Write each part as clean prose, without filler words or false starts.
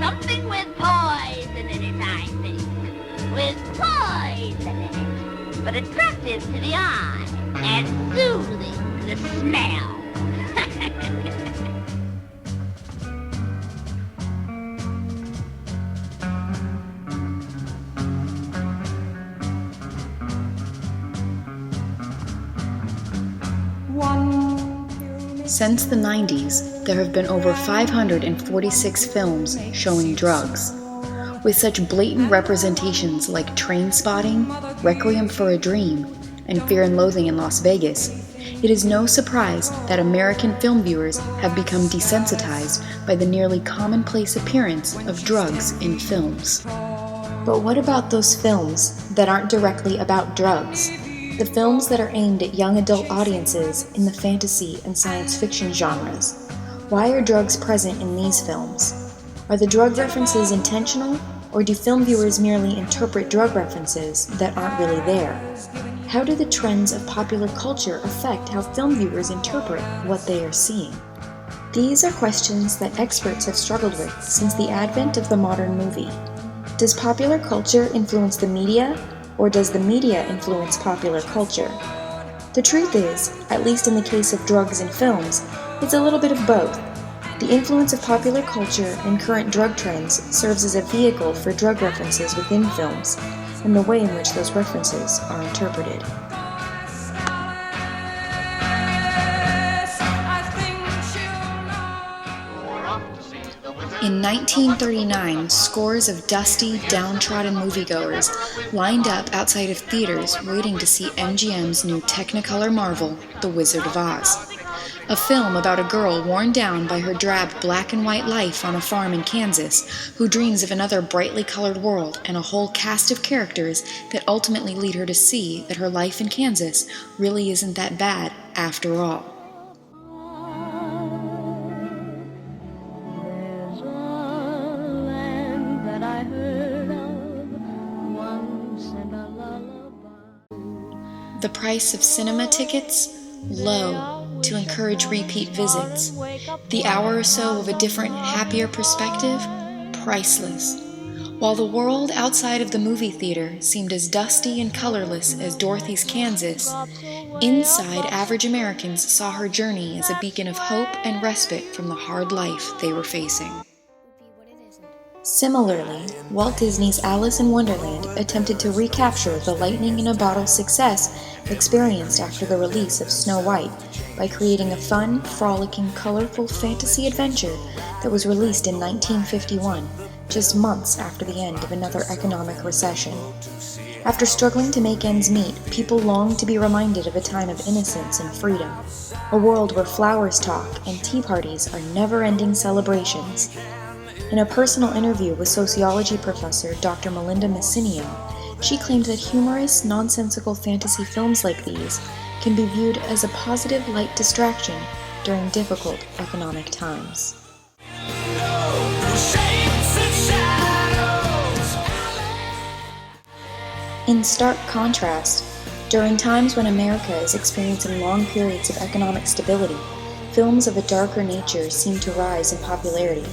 something with poison in it, I think. With poison in it. But attractive to the eye and soothing to the smell. Since the 90s, there have been over 546 films showing drugs. With such blatant representations like Trainspotting, Requiem for a Dream, and Fear and Loathing in Las Vegas, it is no surprise that American film viewers have become desensitized by the nearly commonplace appearance of drugs in films. But what about those films that aren't directly about drugs? The films that are aimed at young adult audiences in the fantasy and science fiction genres. Why are drugs present in these films? Are the drug references intentional, or do film viewers merely interpret drug references that aren't really there? How do the trends of popular culture affect how film viewers interpret what they are seeing? These are questions that experts have struggled with since the advent of the modern movie. Does popular culture influence the media? Or does the media influence popular culture? The truth is, at least in the case of drugs in films, it's a little bit of both. The influence of popular culture and current drug trends serves as a vehicle for drug references within films, and the way in which those references are interpreted. In 1939, scores of dusty, downtrodden moviegoers lined up outside of theaters waiting to see MGM's new Technicolor marvel, The Wizard of Oz. A film about a girl worn down by her drab black and white life on a farm in Kansas, who dreams of another brightly colored world and a whole cast of characters that ultimately lead her to see that her life in Kansas really isn't that bad after all. The price of cinema tickets? Low, to encourage repeat visits. The hour or so of a different, happier perspective? Priceless. While the world outside of the movie theater seemed as dusty and colorless as Dorothy's Kansas, inside average Americans saw her journey as a beacon of hope and respite from the hard life they were facing. Similarly, Walt Disney's Alice in Wonderland attempted to recapture the lightning-in-a-bottle success experienced after the release of Snow White by creating a fun, frolicking, colorful fantasy adventure that was released in 1951, just months after the end of another economic recession. After struggling to make ends meet, people longed to be reminded of a time of innocence and freedom, a world where flowers talk and tea parties are never-ending celebrations. In a personal interview with sociology professor Dr. Melinda Messinio, she claimed that humorous, nonsensical fantasy films like these can be viewed as a positive light distraction during difficult economic times. In stark contrast, during times when America is experiencing long periods of economic stability, films of a darker nature seem to rise in popularity.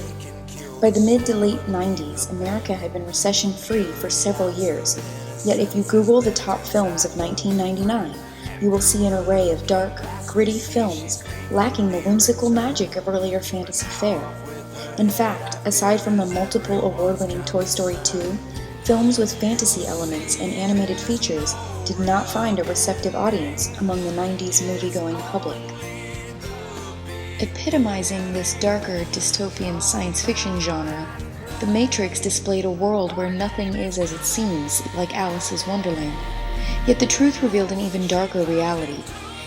By the mid to late 90s, America had been recession-free for several years, yet if you Google the top films of 1999, you will see an array of dark, gritty films lacking the whimsical magic of earlier fantasy fare. In fact, aside from the multiple award-winning Toy Story 2, films with fantasy elements and animated features did not find a receptive audience among the 90s movie-going public. Epitomizing this darker dystopian science fiction genre, The Matrix displayed a world where nothing is as it seems, like Alice's Wonderland. Yet the truth revealed an even darker reality.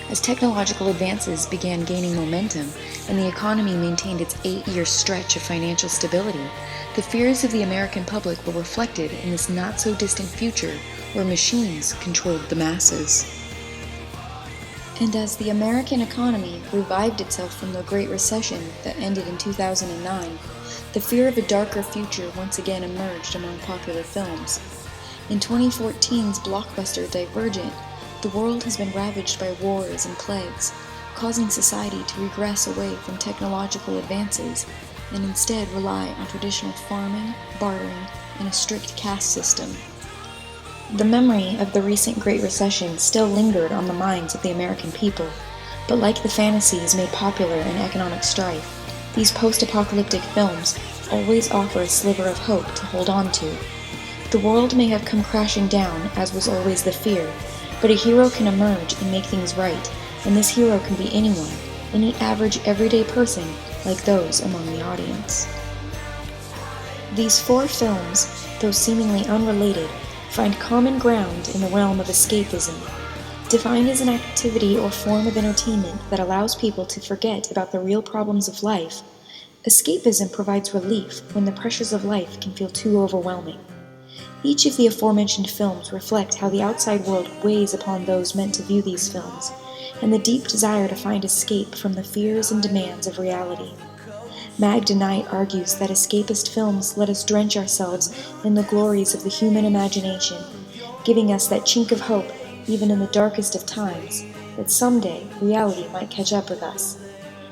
As technological advances began gaining momentum and the economy maintained its 8-year stretch of financial stability, the fears of the American public were reflected in this not-so-distant future where machines controlled the masses. And as the American economy revived itself from the Great Recession that ended in 2009, the fear of a darker future once again emerged among popular films. In 2014's blockbuster Divergent, the world has been ravaged by wars and plagues, causing society to regress away from technological advances, and instead rely on traditional farming, bartering, and a strict caste system. The memory of the recent Great Recession still lingered on the minds of the American people, but like the fantasies made popular in economic strife, these post-apocalyptic films always offer a sliver of hope to hold on to. The world may have come crashing down, as was always the fear, but a hero can emerge and make things right, and this hero can be anyone, any average everyday person like those among the audience. These 4 films, though seemingly unrelated, find common ground in the realm of escapism. Defined as an activity or form of entertainment that allows people to forget about the real problems of life, escapism provides relief when the pressures of life can feel too overwhelming. Each of the aforementioned films reflect how the outside world weighs upon those meant to view these films, and the deep desire to find escape from the fears and demands of reality. Magda Knight argues that escapist films let us drench ourselves in the glories of the human imagination, giving us that chink of hope even in the darkest of times, that someday reality might catch up with us.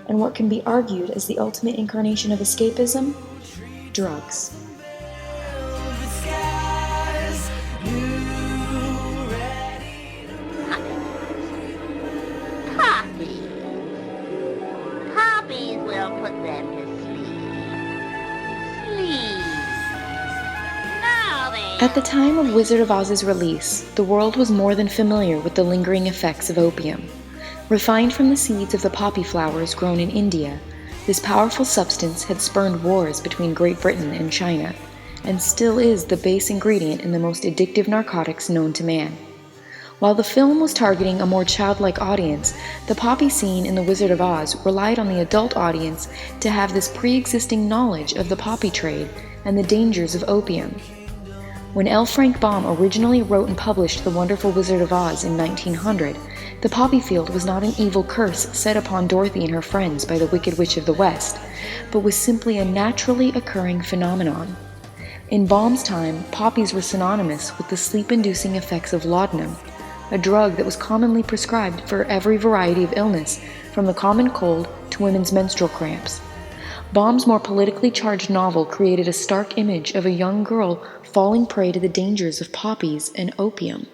And what can be argued as the ultimate incarnation of escapism? Drugs. Poppies will put them to sleep. Now then. At the time of Wizard of Oz's release, the world was more than familiar with the lingering effects of opium. Refined from the seeds of the poppy flowers grown in India, this powerful substance had spurned wars between Great Britain and China, and still is the base ingredient in the most addictive narcotics known to man. While the film was targeting a more childlike audience, the poppy scene in The Wizard of Oz relied on the adult audience to have this pre-existing knowledge of the poppy trade and the dangers of opium. When L. Frank Baum originally wrote and published The Wonderful Wizard of Oz in 1900, the poppy field was not an evil curse set upon Dorothy and her friends by the Wicked Witch of the West, but was simply a naturally occurring phenomenon. In Baum's time, poppies were synonymous with the sleep-inducing effects of laudanum, a drug that was commonly prescribed for every variety of illness, from the common cold to women's menstrual cramps. Baum's more politically charged novel created a stark image of a young girl falling prey to the dangers of poppies and opium.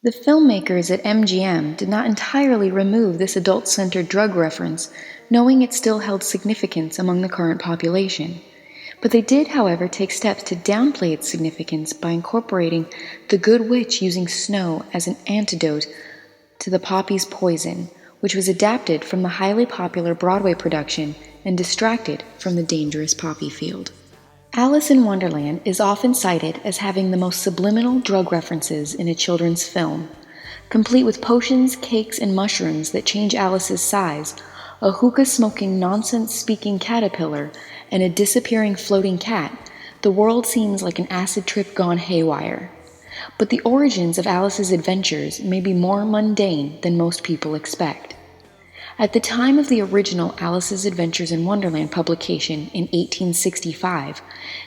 The filmmakers at MGM did not entirely remove this adult-centered drug reference, knowing it still held significance among the current population. But they did, however, take steps to downplay its significance by incorporating the Good Witch using snow as an antidote to the poppy's poison, which was adapted from the highly popular Broadway production and distracted from the dangerous poppy field. Alice in Wonderland is often cited as having the most subliminal drug references in a children's film. Complete with potions, cakes, and mushrooms that change Alice's size, a hookah-smoking, nonsense-speaking caterpillar, and a disappearing floating cat, the world seems like an acid trip gone haywire. But the origins of Alice's adventures may be more mundane than most people expect. At the time of the original Alice's Adventures in Wonderland publication in 1865,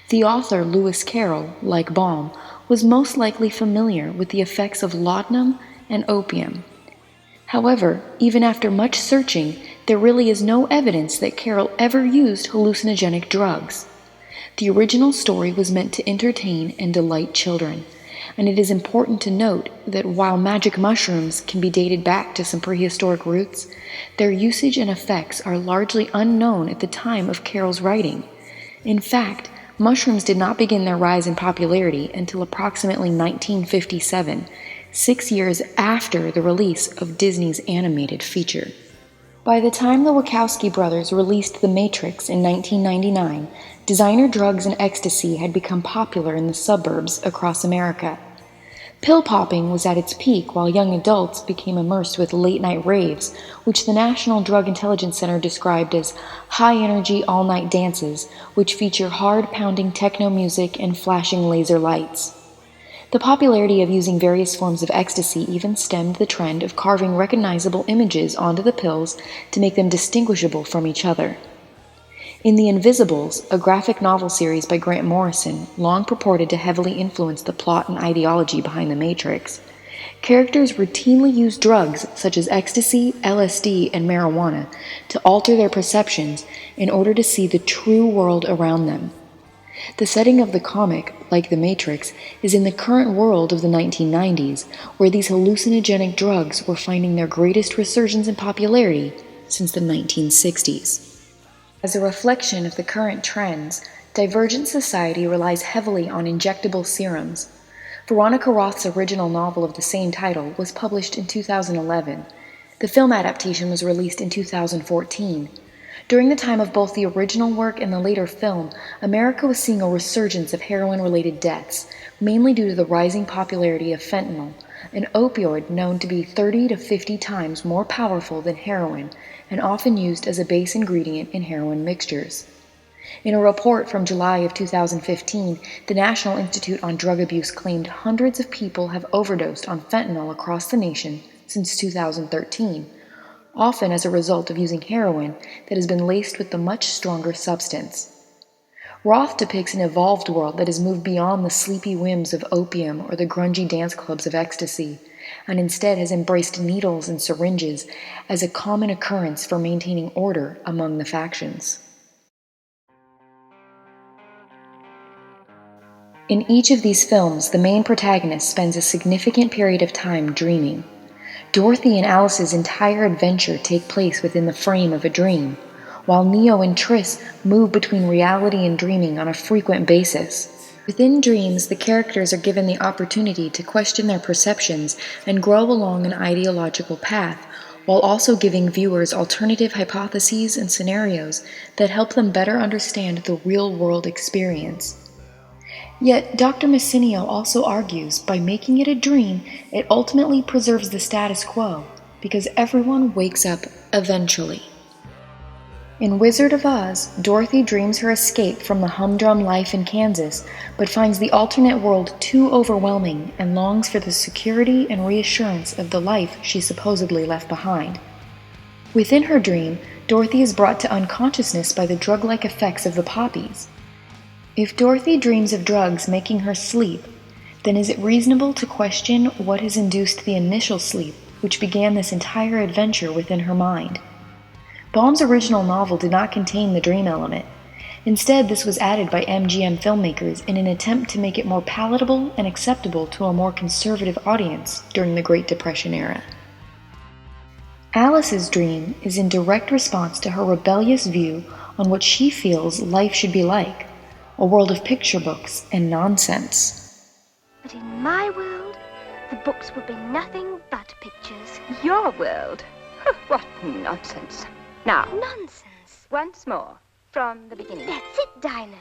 the author Lewis Carroll, like Baum, was most likely familiar with the effects of laudanum and opium. However, even after much searching, there really is no evidence that Carroll ever used hallucinogenic drugs. The original story was meant to entertain and delight children, and it is important to note that while magic mushrooms can be dated back to some prehistoric roots, their usage and effects are largely unknown at the time of Carroll's writing. In fact, mushrooms did not begin their rise in popularity until approximately 1957, 6 years after the release of Disney's animated feature. By the time the Wachowski brothers released The Matrix in 1999, designer drugs and ecstasy had become popular in the suburbs across America. Pill popping was at its peak while young adults became immersed with late-night raves, which the National Drug Intelligence Center described as high-energy all-night dances, which feature hard-pounding techno music and flashing laser lights. The popularity of using various forms of ecstasy even stemmed the trend of carving recognizable images onto the pills to make them distinguishable from each other. In The Invisibles, a graphic novel series by Grant Morrison, long purported to heavily influence the plot and ideology behind The Matrix, Characters routinely use drugs such as ecstasy, LSD, and marijuana to alter their perceptions in order to see the true world around them. The setting of the comic, like The Matrix, is in the current world of the 1990s, where these hallucinogenic drugs were finding their greatest resurgence in popularity since the 1960s. As a reflection of the current trends, Divergent Society relies heavily on injectable serums. Veronica Roth's original novel of the same title was published in 2011. The film adaptation was released in 2014. During the time of both the original work and the later film, America was seeing a resurgence of heroin-related deaths, mainly due to the rising popularity of fentanyl, an opioid known to be 30 to 50 times more powerful than heroin and often used as a base ingredient in heroin mixtures. In a report from July of 2015, the National Institute on Drug Abuse claimed hundreds of people have overdosed on fentanyl across the nation since 2013, often as a result of using heroin that has been laced with the much stronger substance. Roth depicts an evolved world that has moved beyond the sleepy whims of opium or the grungy dance clubs of ecstasy, and instead has embraced needles and syringes as a common occurrence for maintaining order among the factions. In each of these films, the main protagonist spends a significant period of time dreaming. Dorothy and Alice's entire adventure take place within the frame of a dream, while Neo and Triss move between reality and dreaming on a frequent basis. Within dreams, the characters are given the opportunity to question their perceptions and grow along an ideological path, while also giving viewers alternative hypotheses and scenarios that help them better understand the real-world experience. Yet, Dr. Messineo also argues by making it a dream, it ultimately preserves the status quo, because everyone wakes up eventually. In Wizard of Oz, Dorothy dreams her escape from the humdrum life in Kansas, but finds the alternate world too overwhelming and longs for the security and reassurance of the life she supposedly left behind. Within her dream, Dorothy is brought to unconsciousness by the drug-like effects of the poppies. If Dorothy dreams of drugs making her sleep, then is it reasonable to question what has induced the initial sleep, which began this entire adventure within her mind? Baum's original novel did not contain the dream element. Instead, this was added by MGM filmmakers in an attempt to make it more palatable and acceptable to a more conservative audience during the Great Depression era. Alice's dream is in direct response to her rebellious view on what she feels life should be like, a world of picture books and nonsense. But in my world, the books will be nothing but pictures. Your world? What nonsense. Now, Nonsense. once more, from the beginning. That's it, Dinah.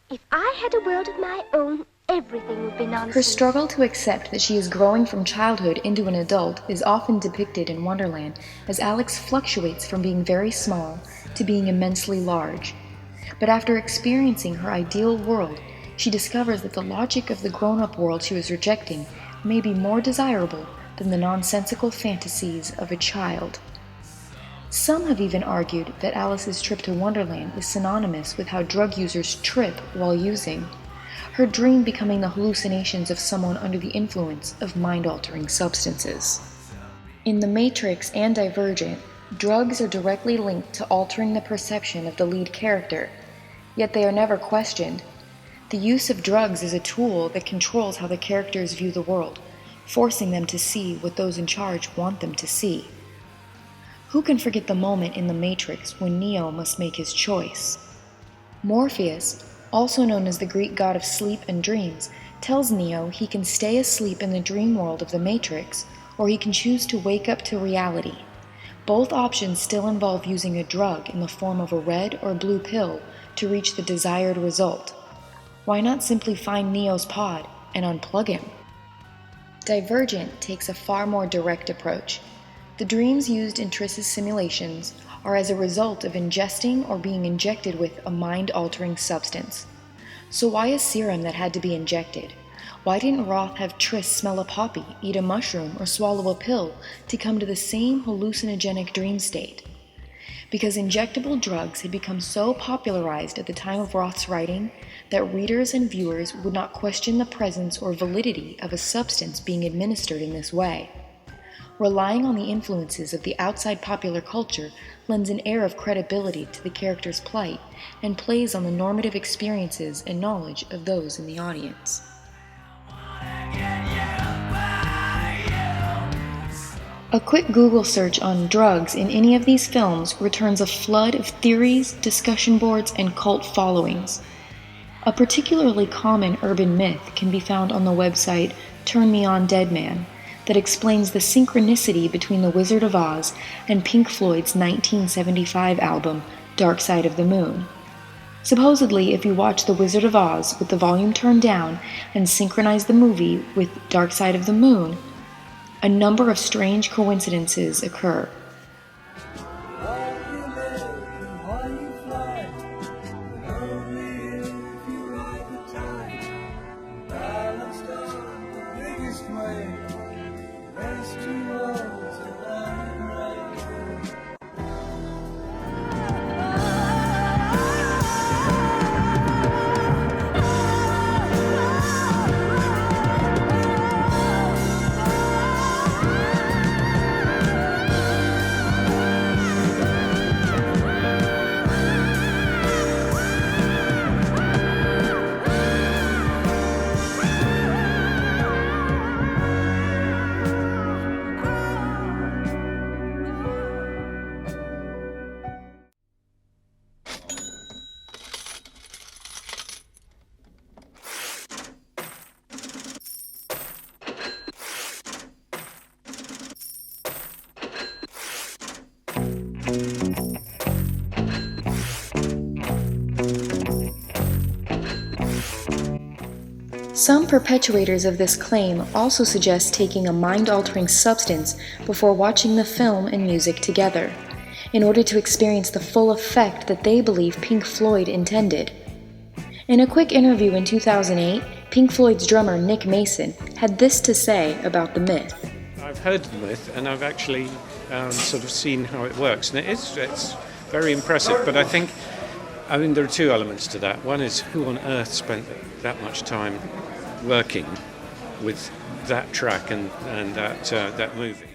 If I had a world of my own, everything would be nonsense. Her struggle to accept that she is growing from childhood into an adult is often depicted in Wonderland as Alex fluctuates from being very small to being immensely large. But after experiencing her ideal world, she discovers that the logic of the grown-up world she was rejecting may be more desirable than the nonsensical fantasies of a child. Some have even argued that Alice's trip to Wonderland is synonymous with how drug users trip while using, her dream becoming the hallucinations of someone under the influence of mind-altering substances. In The Matrix and Divergent, drugs are directly linked to altering the perception of the lead character, yet they are never questioned. The use of drugs is a tool that controls how the characters view the world, forcing them to see what those in charge want them to see. Who can forget the moment in The Matrix when Neo must make his choice? Morpheus, also known as the Greek god of sleep and dreams, tells Neo he can stay asleep in the dream world of The Matrix, or he can choose to wake up to reality. Both options still involve using a drug in the form of a red or blue pill to reach the desired result. Why not simply find Neo's pod and unplug him? Divergent takes a far more direct approach. The dreams used in Triss's simulations are as a result of ingesting or being injected with a mind-altering substance. So why a serum that had to be injected? Why didn't Roth have Triss smell a poppy, eat a mushroom, or swallow a pill to come to the same hallucinogenic dream state? because injectable drugs had become so popularized at the time of Roth's writing that readers and viewers would not question the presence or validity of a substance being administered in this way. Relying on the influences of the outside popular culture lends an air of credibility to the character's plight and plays on the normative experiences and knowledge of those in the audience. A quick Google search on drugs in any of these films returns a flood of theories, discussion boards, and cult followings. A particularly common urban myth can be found on the website Turn Me On Dead Man that explains the synchronicity between The Wizard of Oz and Pink Floyd's 1975 album Dark Side of the Moon. Supposedly, if you watch The Wizard of Oz with the volume turned down and synchronize the movie with Dark Side of the Moon, a number of strange coincidences occur. Some perpetuators of this claim also suggest taking a mind-altering substance before watching the film and music together, in order to experience the full effect that they believe Pink Floyd intended. In a quick interview in 2008, Pink Floyd's drummer Nick Mason had this to say about the myth. I've heard the myth and I've actually sort of seen how it works, and it's very impressive, but I think there are two elements to that. One is, who on earth spent that much time working with that track and that movie?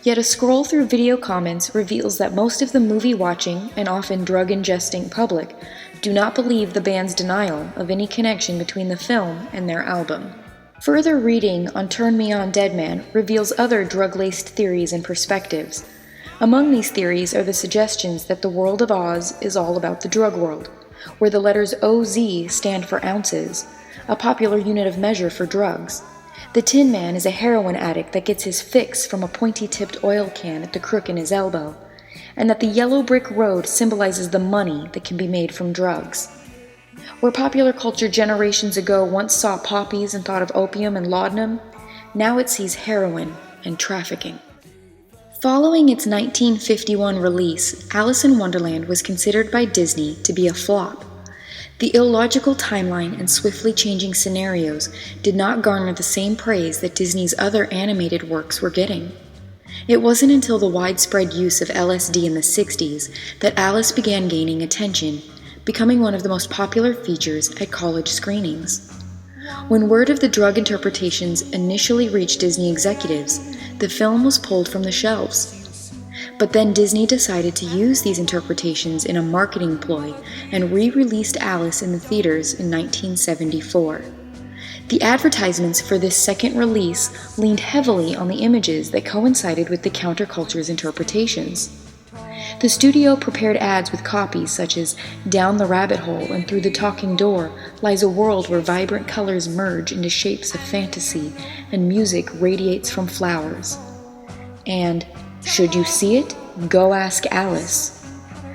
Yet a scroll through video comments reveals that most of the movie-watching and often drug-ingesting public do not believe the band's denial of any connection between the film and their album. Further reading on Turn Me On Dead Man reveals other drug-laced theories and perspectives. Among these theories are the suggestions that the world of Oz is all about the drug world, where the letters OZ stand for ounces, a popular unit of measure for drugs. The Tin Man is a heroin addict that gets his fix from a pointy-tipped oil can at the crook in his elbow, and that the yellow brick road symbolizes the money that can be made from drugs. Where popular culture generations ago once saw poppies and thought of opium and laudanum, now it sees heroin and trafficking. Following its 1951 release, Alice in Wonderland was considered by Disney to be a flop. The illogical timeline and swiftly changing scenarios did not garner the same praise that Disney's other animated works were getting. It wasn't until the widespread use of LSD in the 60s that Alice began gaining attention, becoming one of the most popular features at college screenings. When word of the drug interpretations initially reached Disney executives, the film was pulled from the shelves. But then Disney decided to use these interpretations in a marketing ploy and re-released Alice in the theaters in 1974. The advertisements for this second release leaned heavily on the images that coincided with the counterculture's interpretations. The studio prepared ads with copies such as "Down the rabbit hole and through the talking door lies a world where vibrant colors merge into shapes of fantasy and music radiates from flowers," and "Should you see it? Go ask Alice."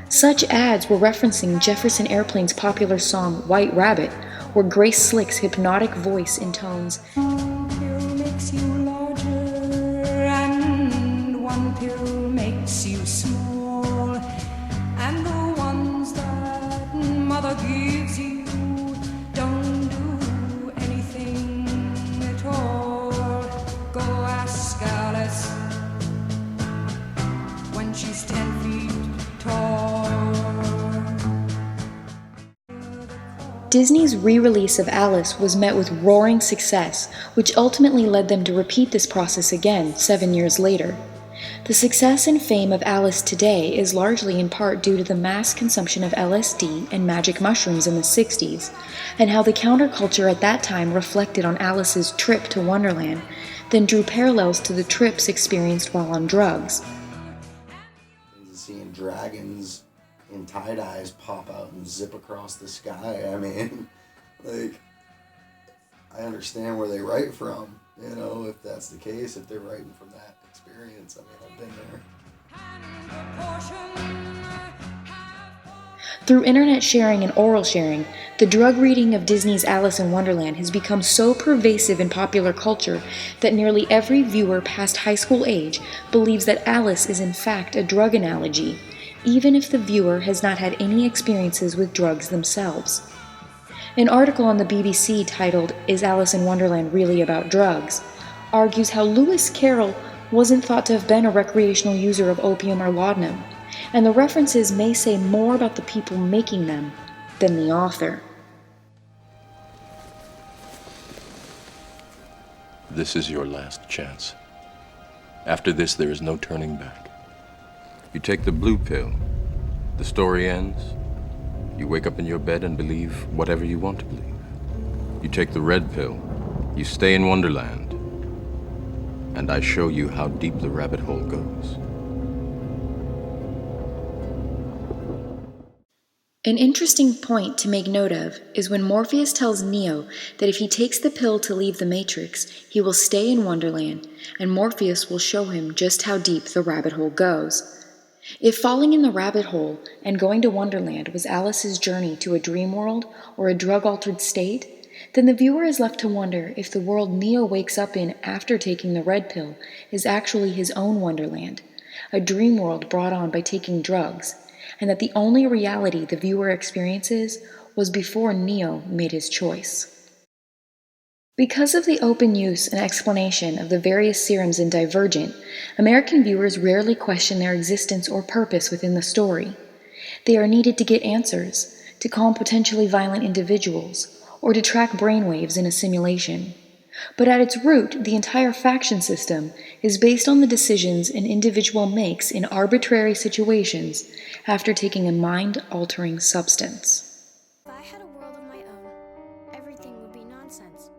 Such ads were referencing Jefferson Airplane's popular song White Rabbit, where Grace Slick's hypnotic voice intones, "One pill makes you larger and one pill makes you small, and the ones that mother gives you don't do anything at all. Go ask Alice when she's 10 feet tall." Disney's re-release of Alice was met with roaring success, which ultimately led them to repeat this process again 7 years later. The success and fame of Alice today is largely in part due to the mass consumption of LSD and magic mushrooms in the 60s, and how the counterculture at that time reflected on Alice's trip to Wonderland, then drew parallels to the trips experienced while on drugs. Seeing dragons in tie-dyes pop out and zip across the sky, I mean, like, I understand where they write from, you know, if that's the case, if they're writing from that experience. I mean, I've been there. Through internet sharing and oral sharing, the drug reading of Disney's Alice in Wonderland has become so pervasive in popular culture that nearly every viewer past high school age believes that Alice is in fact a drug analogy, even if the viewer has not had any experiences with drugs themselves. An article on the BBC titled, "Is Alice in Wonderland Really About Drugs?" argues how Lewis Carroll wasn't thought to have been a recreational user of opium or laudanum, and the references may say more about the people making them than the author. This is your last chance. After this, there is no turning back. You take the blue pill, the story ends. You wake up in your bed and believe whatever you want to believe. You take the red pill, you stay in Wonderland, and I show you how deep the rabbit hole goes. An interesting point to make note of is when Morpheus tells Neo that if he takes the pill to leave the Matrix, he will stay in Wonderland, and Morpheus will show him just how deep the rabbit hole goes. If falling in the rabbit hole and going to Wonderland was Alice's journey to a dream world or a drug-altered state, then the viewer is left to wonder if the world Neo wakes up in after taking the red pill is actually his own Wonderland, a dream world brought on by taking drugs, and that the only reality the viewer experiences was before Neo made his choice. Because of the open use and explanation of the various serums in Divergent, American viewers rarely question their existence or purpose within the story. They are needed to get answers, to calm potentially violent individuals, or to track brainwaves in a simulation. But at its root, the entire faction system is based on the decisions an individual makes in arbitrary situations after taking a mind-altering substance. If I had a world of my own, everything would be nonsense.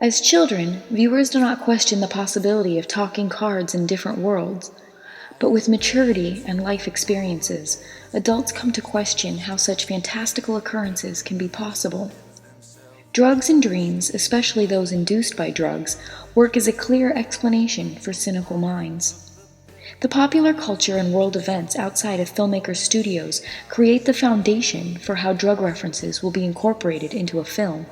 As children, viewers do not question the possibility of talking cards in different worlds. But with maturity and life experiences, adults come to question how such fantastical occurrences can be possible. Drugs and dreams, especially those induced by drugs, work as a clear explanation for cynical minds. The popular culture and world events outside of filmmakers' studios create the foundation for how drug references will be incorporated into a film.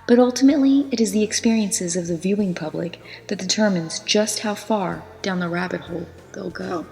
But ultimately, it is the experiences of the viewing public that determines just how far down the rabbit hole they'll go.